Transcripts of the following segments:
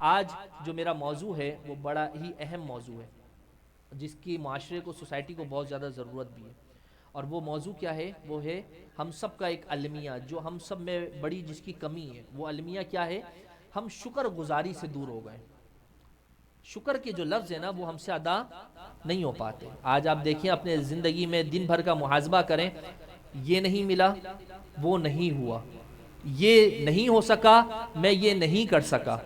آج جو میرا موضوع ہے وہ بڑا ہی اہم موضوع ہے، جس کی معاشرے کو، سوسائٹی کو بہت زیادہ ضرورت بھی ہے۔ اور وہ موضوع کیا ہے؟ وہ ہے ہم سب کا ایک المیہ، جو ہم سب میں بڑی جس کی کمی ہے۔ وہ المیہ کیا ہے؟ ہم شکر گزاری سے دور ہو گئے۔ شکر کے جو لفظ ہے نا، وہ ہم سے ادا نہیں ہو پاتے۔ آج آپ دیکھیں اپنے زندگی میں دن بھر کا محاسبہ کریں، یہ نہیں ملا، وہ نہیں ہوا، یہ نہیں ہو سکا، میں یہ نہیں کر سکا۔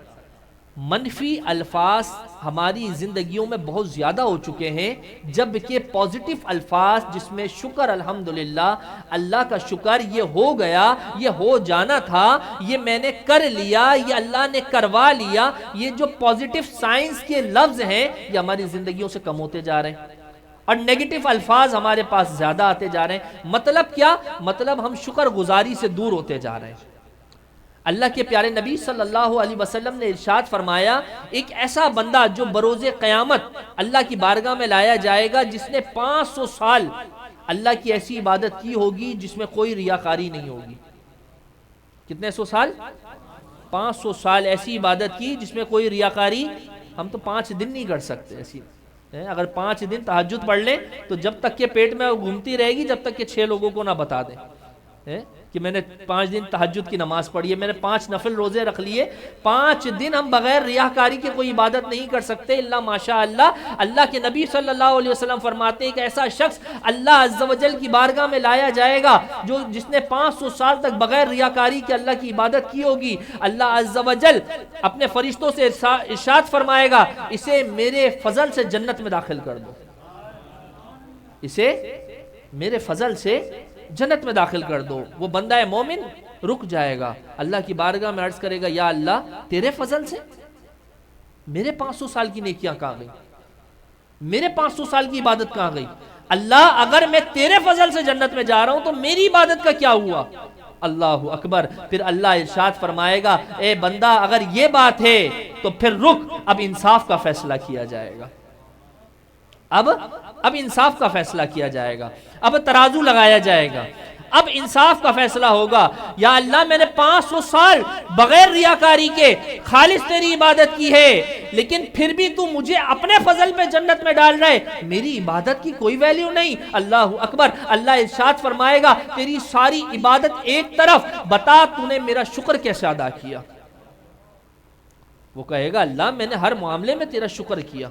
منفی الفاظ ہماری زندگیوں میں بہت زیادہ ہو چکے ہیں، جبکہ پازیٹو الفاظ جس میں شکر، الحمدللہ، اللہ کا شکر، یہ ہو گیا، یہ ہو جانا تھا، یہ میں نے کر لیا، یہ اللہ نے کروا لیا، یہ جو پازیٹو سائنس کے لفظ ہیں یہ ہماری زندگیوں سے کم ہوتے جا رہے ہیں، اور نیگیٹو الفاظ ہمارے پاس زیادہ آتے جا رہے ہیں۔ مطلب کیا؟ مطلب ہم شکر گزاری سے دور ہوتے جا رہے ہیں۔ اللہ کے پیارے نبی صلی اللہ علیہ وسلم نے ارشاد فرمایا، ایک ایسا بندہ جو بروز قیامت اللہ کی بارگاہ میں لایا جائے گا، جس نے 500 سال اللہ کی ایسی عبادت کی ہوگی جس میں کوئی ریاکاری نہیں ہوگی۔ کتنے سو سال؟ 500 سال ایسی عبادت کی جس میں کوئی ریاکاری، ہم تو 5 دن نہیں کر سکتے ایسی۔ اگر 5 دن تہجد پڑھ لیں تو جب تک کہ پیٹ میں گھومتی رہے گی، جب تک کہ 6 لوگوں کو نہ بتا دیں کہ میں نے 5 دن تہجد کی نماز پڑھی ہے، میں نے 5 نفل روزے رکھ لیے۔ 5 دن ہم بغیر ریاکاری کے کوئی عبادت نہیں کر سکتے الا ماشاء اللہ۔ اللہ کے نبی صلی اللہ علیہ وسلم فرماتے ہیں کہ ایسا شخص اللہ عز و جل کی بارگاہ میں لایا جائے گا جس نے 500 سال تک بغیر ریاکاری کے اللہ کی عبادت کی ہوگی۔ اللہ عز و جل اپنے فرشتوں سے ارشاد فرمائے گا، اسے میرے فضل سے جنت میں داخل کر دو، اسے میرے فضل سے جنت میں داخل کر دو۔ وہ بندہ مومن رک جائے گا، اللہ کی بارگاہ میں عرض کرے گا، یا اللہ تیرے فضل سے میرے 500 سال کی نیکیاں کہاں گئی، میرے 500 سال کی عبادت کہاں گئی؟ اللہ اگر میں تیرے فضل سے جنت میں جا رہا ہوں تو میری عبادت کا کیا ہوا؟ اللہ اکبر۔ پھر اللہ ارشاد فرمائے گا، اے بندہ اگر یہ بات ہے تو پھر رک، اب انصاف کا فیصلہ کیا جائے گا، اب انصاف کا فیصلہ کیا جائے گا، اب ترازو لگایا جائے گا، اب انصاف کا فیصلہ ہوگا۔ یا اللہ میں نے 500 سال بغیر ریاکاری کے خالص تیری عبادت کی ہے، لیکن پھر بھی تو مجھے اپنے فضل پہ جنت میں ڈال رہے، میری عبادت کی کوئی ویلیو نہیں۔ اللہ اکبر۔ اللہ ارشاد فرمائے گا، تیری ساری عبادت ایک طرف، بتا تو نے میرا شکر کیسے ادا کیا؟ وہ کہے گا، اللہ میں نے ہر معاملے میں تیرا شکر کیا،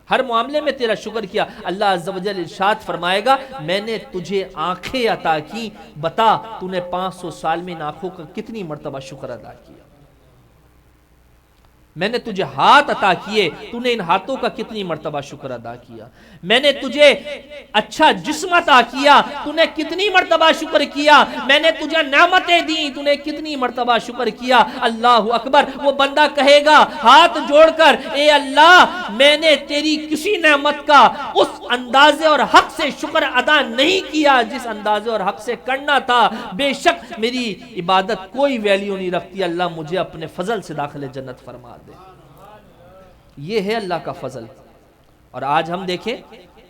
ہر معاملے میں تیرا شکر کیا۔ اللہ عز و جل ارشاد فرمائے گا، میں نے تجھے آنکھیں عطا کی، بتا تو نے 500 سال میں ان آنکھوں کا کتنی مرتبہ شکر ادا کیا؟ میں نے تجھے ہاتھ عطا کیے، تو نے ان ہاتھوں کا کتنی مرتبہ شکر ادا کیا؟ میں نے تجھے اچھا جسم عطا کیا، تو نے کتنی مرتبہ شکر کیا؟ میں نے تجھے نعمتیں دی، تو نے کتنی مرتبہ شکر کیا؟ اللہ اکبر۔ وہ بندہ کہے گا ہاتھ جوڑ کر، اے اللہ میں نے تیری کسی نعمت کا اس اندازے اور حق سے شکر ادا نہیں کیا جس اندازے اور حق سے کرنا تھا، بے شک میری عبادت کوئی ویلیو نہیں رکھتی، اللہ مجھے اپنے فضل سے داخل جنت فرما دے۔ یہ ہے اللہ کا فضل۔ اور آج ہم دیکھیں،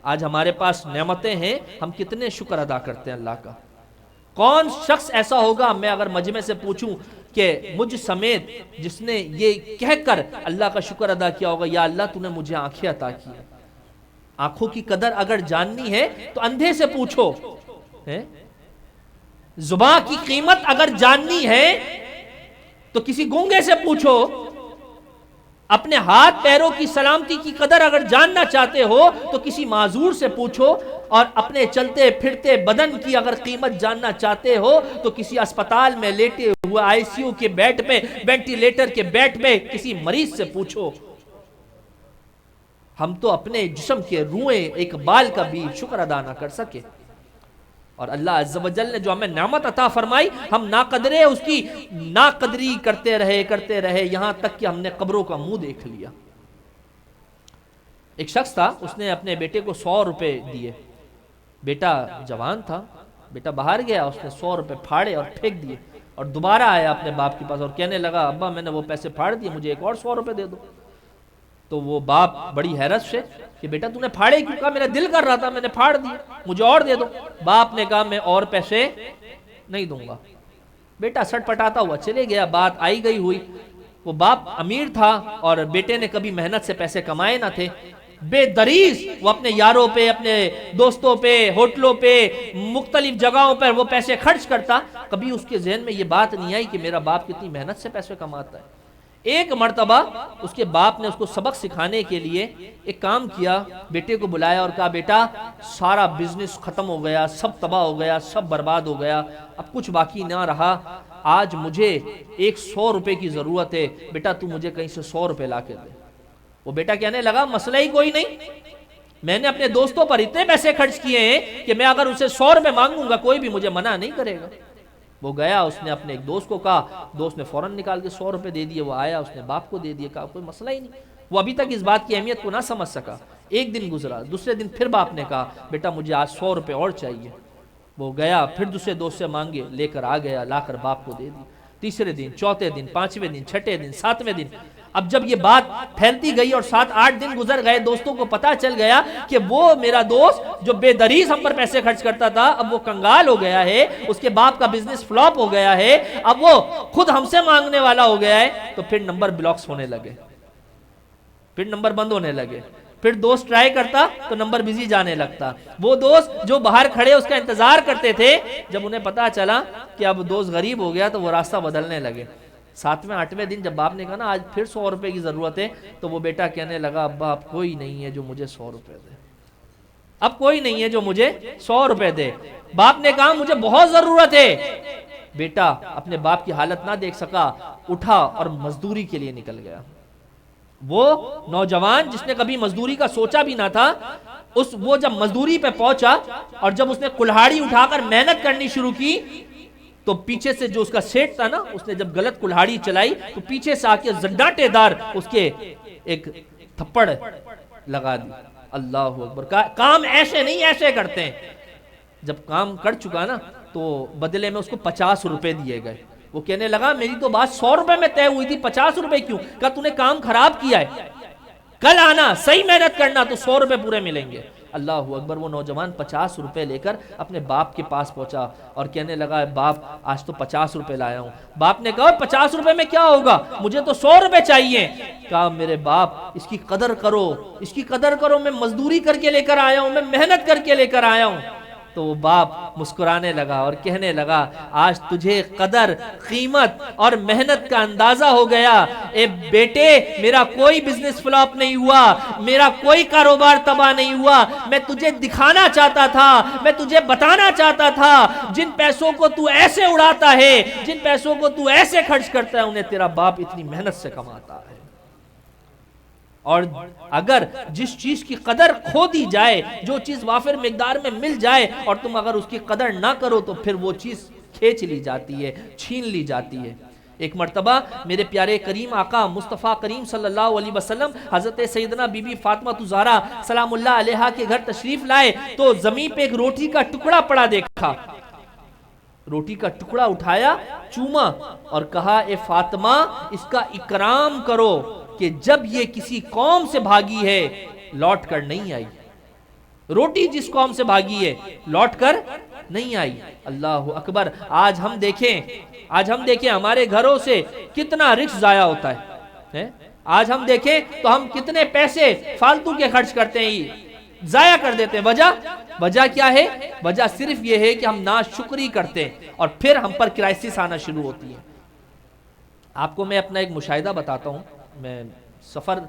آج ہمارے پاس نعمتیں ہیں، ہم کتنے شکر ادا کرتے ہیں اللہ کا۔ کون شخص ایسا ہوگا، میں اگر مجمع سے پوچھوں کہ مجھ سمیت جس نے یہ کہہ کر اللہ کا شکر ادا کیا ہوگا، یا اللہ تو نے مجھے آنکھیں عطا کی۔ آنکھوں کی قدر اگر جاننی ہے تو اندھے سے پوچھو، زبان کی قیمت اگر جاننی ہے تو کسی گونگے سے پوچھو، اپنے ہاتھ پیروں کی سلامتی کی قدر اگر جاننا چاہتے ہو تو کسی معذور سے پوچھو، اور اپنے چلتے پھرتے بدن کی اگر قیمت جاننا چاہتے ہو تو کسی اسپتال میں لیٹے ہوئے آئی سی یو کے بیڈ پہ، وینٹیلیٹر کے بیڈ پہ کسی مریض سے پوچھو۔ ہم تو اپنے جسم کے روئیں ایک بال کا بھی شکر ادا نہ کر سکے، اور اللہ عز و جل نے جو ہمیں نعمت عطا فرمائی، ہم ناقدرے اس کی ناقدری کرتے رہے یہاں تک کہ ہم نے قبروں کا منہ دیکھ لیا۔ ایک شخص تھا، اس نے اپنے بیٹے کو 100 روپے دیے، بیٹا جوان تھا، بیٹا باہر گیا، اس نے 100 روپے پھاڑے اور پھینک دیے، اور دوبارہ آیا اپنے باپ کے پاس اور کہنے لگا، ابا میں نے وہ پیسے پھاڑ دیے، مجھے ایک اور 100 روپے دے دو۔ تو وہ باپ بڑی حیرت سے کہ بیٹا تو نے پھاڑے کیوں؟ کہا میرا دل کر رہا تھا، میں نے پھاڑ دیے، مجھے اور دے دو۔ باپ نے کہا میں اور پیسے نہیں دوں گا۔ بیٹا سٹ پٹاتا ہوا چلے گیا، بات آئی گئی ہوئی، وہ باپ امیر تھا اور بیٹے نے کبھی محنت سے پیسے کمائے نہ تھے، بے دریز وہ اپنے یاروں پہ، اپنے دوستوں پہ، ہوٹلوں پہ، مختلف جگہوں پر وہ پیسے خرچ کرتا. کبھی اس کے ذہن میں یہ بات نہیں آئی کہ میرا باپ کتنی محنت سے پیسے کماتا ہے. ایک مرتبہ اس کے باپ نے اس کو سبق سکھانے کے لیے ایک کام کیا، بیٹے کو بلایا اور کہا بیٹا سارا بزنس ختم ہو گیا، سب تباہ ہو گیا، سب برباد ہو گیا، اب کچھ باقی نہ رہا، آج مجھے 100 روپے کی ضرورت ہے، بیٹا تو مجھے کہیں سے 100 روپے لا کے دے. وہ بیٹا کہنے لگا مسئلہ ہی کوئی نہیں، میں نے اپنے دوستوں پر اتنے پیسے خرچ کیے ہیں کہ میں اگر اسے 100 روپے مانگوں گا کوئی بھی مجھے منع نہیں کرے گا. وہ گیا، اس نے اپنے ایک دوست کو کہا، دوست نے فوراً نکال کے 100 روپے دے دیے. وہ آیا، اس نے باپ کو دے دیے، کہا کوئی مسئلہ ہی نہیں. وہ ابھی تک اس بات کی اہمیت کو نہ سمجھ سکا. ایک دن گزرا، دوسرے دن پھر باپ نے کہا بیٹا مجھے آج 100 روپے اور چاہیے. وہ گیا، پھر دوسرے دوست سے مانگے، لے کر آ گیا، لا کر باپ کو دے دی. تیسرے دن، چوتھے دن، پانچویں دن، چھٹے دن، ساتویں دن. اب جب یہ بات پھیلتی گئی اور 7-8 دن گزر گئے، دوستوں کو پتا چل گیا کہ وہ میرا دوست جو بے دریز ہم پر پیسے خرچ کرتا تھا اب وہ کنگال ہو گیا ہے، اس کے باپ کا بزنس فلاپ ہو گیا ہے، اب وہ خود ہم سے مانگنے والا ہو گیا ہے. تو پھر نمبر بلاکس ہونے لگے، پھر نمبر بند ہونے لگے. پھر دوست ٹرائی کرتا تو نمبر بزی جانے لگتا. وہ دوست جو باہر کھڑے اس کا انتظار کرتے تھے، جب انہیں پتا چلا کہ اب دوست غریب ہو گیا تو وہ راستہ بدلنے لگے. 7ویں 8ویں دن جب باپ نے کہا نا آج پھر 100 روپے کی ضرورت ہے، تو وہ بیٹا کہنے لگا ابا اب کوئی نہیں ہے جو مجھے 100 روپے دے، اب کوئی نہیں ہے جو مجھے 100 روپے دے. باپ نے کہا مجھے بہت ضرورت ہے. بیٹا اپنے باپ کی حالت نہ دیکھ سکا، اٹھا اور مزدوری کے لیے نکل گیا. وہ نوجوان جس نے کبھی مزدوری کا سوچا بھی نہ تھا، وہ جب مزدوری پہ پہنچا اور جب اس نے کلہاڑی اٹھا کر محنت کرنی شروع کی تو پیچھے سے جو اس کا سیٹ تھا نا، اس نے جب غلط کلہاڑی چلائی تو پیچھے سے آ کے زنڈاٹے دار اس کے ایک تھپڑ لگا دی. اللہ اکبر. کام ایسے نہیں ایسے کرتے ہیں. جب کام کر چکا نا تو بدلے میں اس کو 50 روپے دیے گئے. وہ کہنے لگا میری تو بات 100 روپے میں طے ہوئی تھی، 50 روپے کیوں؟ کہا تو نے کام خراب کیا ہے، کل آنا صحیح محنت کرنا تو 100 روپے پورے ملیں گے. اللہ اکبر. وہ نوجوان 50 روپے لے کر اپنے باپ کے پاس پہنچا اور کہنے لگا باپ آج تو 50 روپے لایا ہوں. باپ نے کہا 50 روپے میں کیا ہوگا، مجھے تو 100 روپے چاہیے. کہا میرے باپ اس کی قدر کرو، اس کی قدر کرو، میں مزدوری کر کے لے کر آیا ہوں، میں محنت کر کے لے کر آیا ہوں. تو وہ باپ مسکرانے لگا اور کہنے لگا آج تجھے قدر، قیمت اور محنت کا اندازہ ہو گیا. اے بیٹے میرا کوئی بزنس فلاپ نہیں ہوا، میرا کوئی کاروبار تباہ نہیں ہوا. میں تجھے دکھانا چاہتا تھا، میں تجھے بتانا چاہتا تھا جن پیسوں کو تو ایسے اڑاتا ہے، جن پیسوں کو تو ایسے خرچ کرتا ہے، انہیں تیرا باپ اتنی محنت سے کماتا ہے. اور اگر جس چیز کی قدر کھو دی جائے، جو چیز وافر مقدار میں مل جائے اور تم اگر اس کی قدر نہ کرو تو پھر وہ چیز کھینچ لی جاتی ہے، چھین لی جاتی ہے. ایک مرتبہ میرے پیارے کریم آقا مصطفیٰ کریم صلی اللہ علیہ وسلم حضرت سیدنا بی بی فاطمہ الزہرا سلام اللہ علیہا کے گھر تشریف لائے تو زمین پہ ایک روٹی کا ٹکڑا پڑا دیکھا. روٹی کا ٹکڑا اٹھایا، چوما اور کہا اے فاطمہ اس کا اکرام کرو کہ جب یہ کسی قوم سے بھاگی ہے لوٹ کر نہیں آئی. روٹی جس قوم سے بھاگی ہے لوٹ کر نہیں آئی. اللہ اکبر. آج ہم دیکھیں ہمارے گھروں سے کتنا رزق ضائع ہوتا ہے. آج ہم دیکھیں تو ہم کتنے پیسے فالتو کے خرچ کرتے ہیں، ضائع کر دیتے ہیں. وجہ کیا ہے؟ وجہ صرف یہ ہے کہ ہم ناشکری کرتے ہیں اور پھر ہم پر کرائسس آنا شروع ہوتی ہے. آپ کو میں اپنا ایک مشاہدہ بتاتا ہوں. میں سفر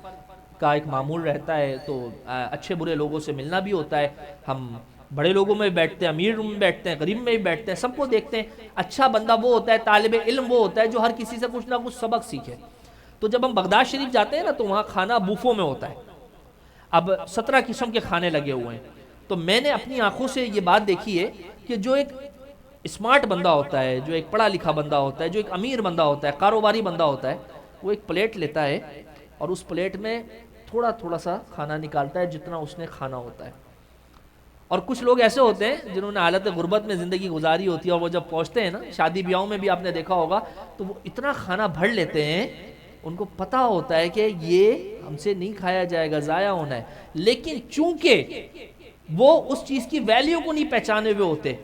کا ایک معمول رہتا ہے تو اچھے برے لوگوں سے ملنا بھی ہوتا ہے. ہم بڑے لوگوں میں بیٹھتے ہیں، امیر میں بیٹھتے ہیں، غریب میں بھی بیٹھتے ہیں، سب کو دیکھتے ہیں. اچھا بندہ وہ ہوتا ہے، طالب علم وہ ہوتا ہے جو ہر کسی سے کچھ نہ کچھ سبق سیکھے. تو جب ہم بغداد شریف جاتے ہیں نا تو وہاں کھانا بوفوں میں ہوتا ہے. اب 17 قسم کے کھانے لگے ہوئے ہیں. تو میں نے اپنی آنکھوں سے یہ بات دیکھی ہے کہ جو ایک اسمارٹ بندہ ہوتا ہے، جو ایک پڑھا لکھا بندہ ہوتا ہے، جو ایک امیر بندہ ہوتا ہے، کاروباری بندہ ہوتا ہے، وہ ایک پلیٹ لیتا ہے اور اس پلیٹ میں تھوڑا تھوڑا سا کھانا نکالتا ہے جتنا اس نے کھانا ہوتا ہے. اور کچھ لوگ ایسے ہوتے ہیں جنہوں نے حالت غربت میں زندگی گزاری ہوتی ہے اور وہ جب پہنچتے ہیں نا، شادی بیاہوں میں بھی آپ نے دیکھا ہوگا، تو وہ اتنا کھانا بھر لیتے ہیں، ان کو پتہ ہوتا ہے کہ یہ ہم سے نہیں کھایا جائے گا، ضائع ہونا ہے. لیکن چونکہ وہ اس چیز کی ویلیو کو نہیں پہچانے ہوئے ہوتے.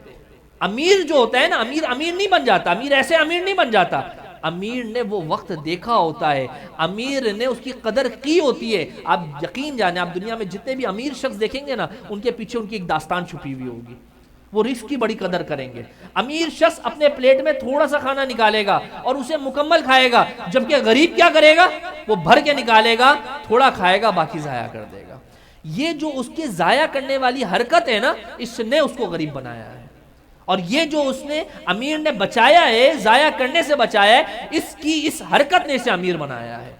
امیر جو ہوتا ہے نا، امیر نہیں بن جاتا، امیر ایسے امیر نہیں بن جاتا. امیر نے وہ وقت دیکھا ہوتا ہے، امیر نے اس کی قدر کی ہوتی ہے. آپ یقین جانیں، آپ دنیا میں جتنے بھی امیر شخص دیکھیں گے نا، ان کے پیچھے ان کی ایک داستان چھپی ہوئی ہوگی. وہ رزق کی بڑی قدر کریں گے. امیر شخص اپنے پلیٹ میں تھوڑا سا کھانا نکالے گا اور اسے مکمل کھائے گا، جبکہ غریب کیا کرے گا؟ وہ بھر کے نکالے گا، تھوڑا کھائے گا، باقی ضائع کر دے گا. یہ جو اس کے ضائع کرنے والی حرکت ہے نا، اس نے اس کو غریب بنایا ہے. اور یہ جو اس نے امیر نے بچایا ہے، ضائع کرنے سے بچایا ہے، اس کی اس حرکت نے اسے امیر بنایا ہے.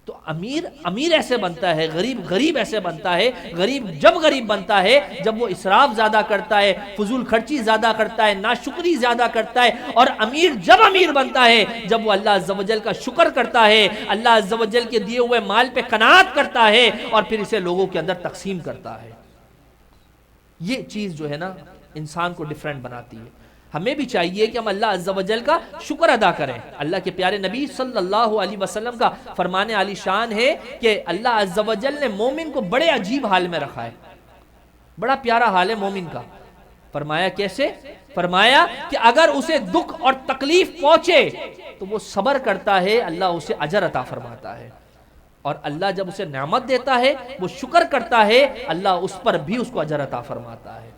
تو امیر ایسے بنتا ہے، غریب ایسے بنتا ہے. غریب جب غریب بنتا ہے جب وہ اسراف زیادہ کرتا ہے، فضول خرچی زیادہ کرتا ہے، ناشکری زیادہ کرتا ہے. اور امیر جب امیر بنتا ہے جب وہ اللہ عز و جل کا شکر کرتا ہے، اللہ عز و جل کے دیے ہوئے مال پہ قناعت کرتا ہے اور پھر اسے لوگوں کے اندر تقسیم کرتا ہے. یہ چیز جو ہے نا انسان کو ڈیفرنٹ بناتی ہے. ہمیں بھی چاہیے کہ ہم اللہ عز و جل کا شکر ادا کریں. اللہ کے پیارے نبی صلی اللہ علیہ وسلم کا فرمان عالی شان ہے کہ اللہ عز و جل نے مومن کو بڑے عجیب حال میں رکھا ہے. بڑا پیارا حال ہے مومن کا. فرمایا کیسے؟ فرمایا کہ اگر اسے دکھ اور تکلیف پہنچے تو وہ صبر کرتا ہے، اللہ اسے اجر عطا فرماتا ہے. اور اللہ جب اسے نعمت دیتا ہے، وہ شکر کرتا ہے، اللہ اس پر بھی اس کو اجر عطا فرماتا ہے.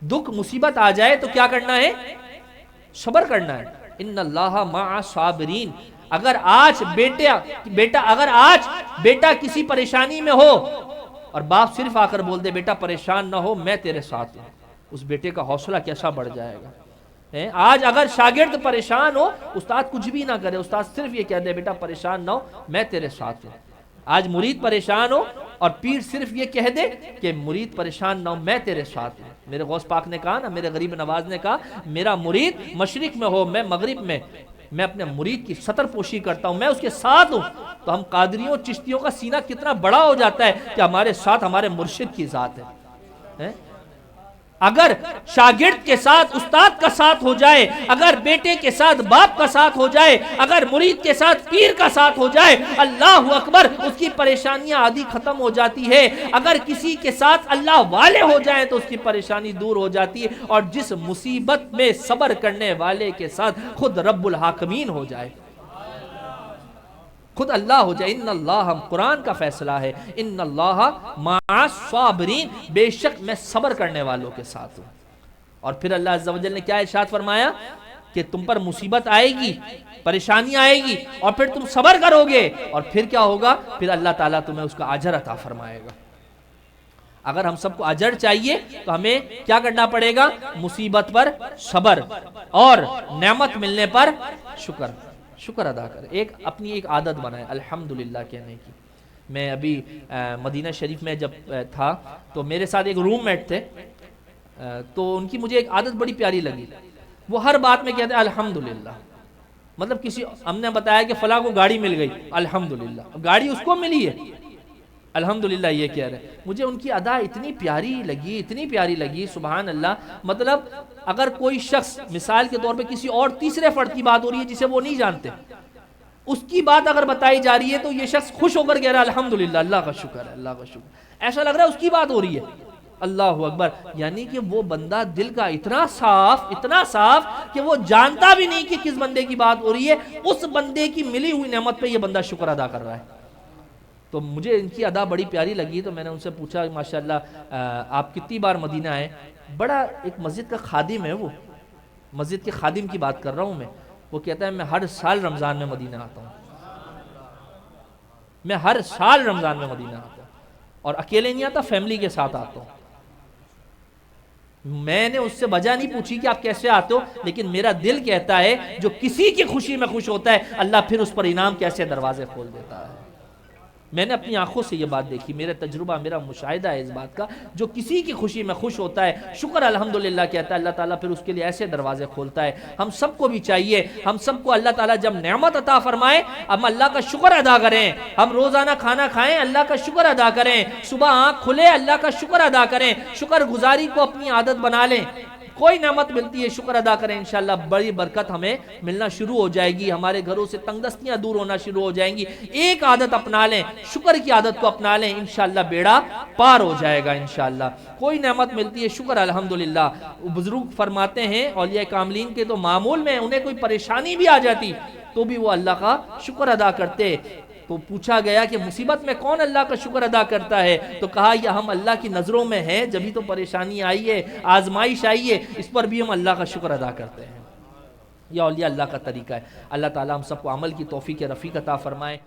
دکھ مصیبت آ جائے تو کیا کرنا ہے؟ صبر کرنا ہے. ان اللہ مع صابرین. اگر آج بیٹا کسی پریشانی میں ہو اور باپ صرف آ کر بول دے بیٹا پریشان نہ ہو، میں تیرے ساتھ ہوں، اس بیٹے کا حوصلہ کیسا بڑھ جائے گا. آج اگر شاگرد پریشان ہو، استاد کچھ بھی نہ کرے، استاد صرف یہ کہہ دے بیٹا پریشان نہ ہو، میں تیرے ساتھ ہوں. آج مرید پریشان ہو اور پیر صرف یہ کہہ دے کہ مرید پریشان نہ ہو، میں تیرے ساتھ ہوں. میرے غوث پاک نے کہا نا، میرے غریب نواز نے کہا، میرا مرید مشرق میں ہو، میں مغرب میں، میں اپنے مرید کی سطر پوشی کرتا ہوں، میں اس کے ساتھ ہوں. تو ہم قادریوں چشتیوں کا سینہ کتنا بڑا ہو جاتا ہے کہ ہمارے ساتھ ہمارے مرشد کی ذات ہے. اگر شاگرد کے ساتھ استاد کا ساتھ ہو جائے، اگر بیٹے کے ساتھ باپ کا ساتھ ہو جائے، اگر مرید کے ساتھ پیر کا ساتھ ہو جائے، اللہ اکبر، اس کی پریشانیاں آدھی ختم ہو جاتی ہے. اگر کسی کے ساتھ اللہ والے ہو جائیں تو اس کی پریشانی دور ہو جاتی ہے. اور جس مصیبت میں صبر کرنے والے کے ساتھ خود رب الحاکمین ہو جائے، خود اللہ ہو جائے. ان اللہ، قرآن کا فیصلہ ہے، ان اللہ مع الصابرین، بے شک میں صبر کرنے والوں کے ساتھ ہوں. اور پھر اللہ عز و جل نے کیا ارشاد فرمایا کہ تم پر مصیبت آئے گی، پریشانی آئے گی، اور پھر تم صبر کرو گے، اور پھر کیا ہوگا؟ پھر اللہ تعالیٰ تمہیں اس کا اجر عطا فرمائے گا. اگر ہم سب کو اجر چاہیے تو ہمیں کیا کرنا پڑے گا؟ مصیبت پر صبر اور نعمت ملنے پر شکر ادا کرے. اپنی ایک عادت بنائے الحمدللہ کہنے کی. میں ابھی مدینہ شریف میں جب تھا تو میرے ساتھ ایک روم میٹ تھے، تو ان کی مجھے ایک عادت بڑی پیاری لگی. وہ ہر بات میں کہتے ہیں الحمدللہ. مطلب ہم نے بتایا کہ فلاں کو گاڑی مل گئی، الحمدللہ. گاڑی اس کو ملی ہے، الحمدللہ یہ کہہ رہے. مجھے ان کی ادا اتنی پیاری لگی، سبحان اللہ. مطلب اگر کوئی شخص مثال کے طور پہ کسی اور تیسرے فرد کی بات ہو رہی ہے جسے وہ نہیں جانتے، اس کی بات اگر بتائی جا رہی ہے تو یہ شخص خوش ہو کر کہہ رہا ہے الحمدللہ، اللہ کا شکر ہے، اللہ کا شکر. ایسا لگ رہا ہے اس کی بات ہو رہی ہے. اللہ اکبر. یعنی کہ وہ بندہ دل کا اتنا صاف کہ وہ جانتا بھی نہیں کہ کس بندے کی بات ہو رہی ہے، اس بندے کی ملی ہوئی نعمت پہ یہ بندہ شکر ادا کر رہا ہے. تو مجھے ان کی ادا بڑی پیاری لگی. تو میں نے ان سے پوچھا ماشاءاللہ آپ کتنی بار مدینہ آئے؟ بڑا ایک مسجد کا خادم ہے، وہ مسجد کے خادم کی بات کر رہا ہوں میں. وہ کہتا ہے میں ہر سال رمضان میں مدینہ آتا ہوں، میں ہر سال رمضان میں مدینہ آتا ہوں، اور اکیلے نہیں آتا، فیملی کے ساتھ آتا ہوں. میں نے اس سے وجہ نہیں پوچھی کہ آپ کیسے آتے ہو، لیکن میرا دل کہتا ہے جو کسی کی خوشی میں خوش ہوتا ہے اللہ پھر اس پر انعام کیسے دروازے کھول دیتا ہے. میں نے اپنی آنکھوں سے یہ بات دیکھی، میرا تجربہ، میرا مشاہدہ ہے اس بات کا. جو کسی کی خوشی میں خوش ہوتا ہے، شکر الحمدللہ کہتا ہے، اللہ تعالیٰ پھر اس کے لیے ایسے دروازے کھولتا ہے. ہم سب کو بھی چاہیے، ہم سب کو اللہ تعالیٰ جب نعمت عطا فرمائے ہم اللہ کا شکر ادا کریں. ہم روزانہ کھانا کھائیں، اللہ کا شکر ادا کریں. صبح آنکھ کھلے، اللہ کا شکر ادا کریں. شکر گزاری کو اپنی عادت بنا لیں. کوئی نعمت ملتی ہے شکر ادا کریں، انشاءاللہ بڑی برکت ہمیں ملنا شروع ہو جائے گی، ہمارے گھروں سے تنگ دستیاں دور ہونا شروع ہو جائیں گی۔ ایک عادت اپنا لیں، شکر کی عادت کو اپنا لیں، انشاءاللہ بیڑا پار ہو جائے گا انشاءاللہ۔ کوئی نعمت ملتی ہے شکر الحمدللہ۔ بزرگ فرماتے ہیں اولیاء کاملین کے تو معمول میں انہیں کوئی پریشانی بھی آ جاتی تو بھی وہ اللہ کا شکر ادا کرتے۔ تو پوچھا گیا کہ مصیبت میں کون اللہ کا شکر ادا کرتا ہے؟ تو کہا یہ ہم اللہ کی نظروں میں ہیں، جبھی تو پریشانی آئی ہے، آزمائش آئی ہے، اس پر بھی ہم اللہ کا شکر ادا کرتے ہیں۔ یہ اولیاء اللہ کا طریقہ ہے۔ اللہ تعالیٰ ہم سب کو عمل کی توفیق رفیق عطا فرمائے۔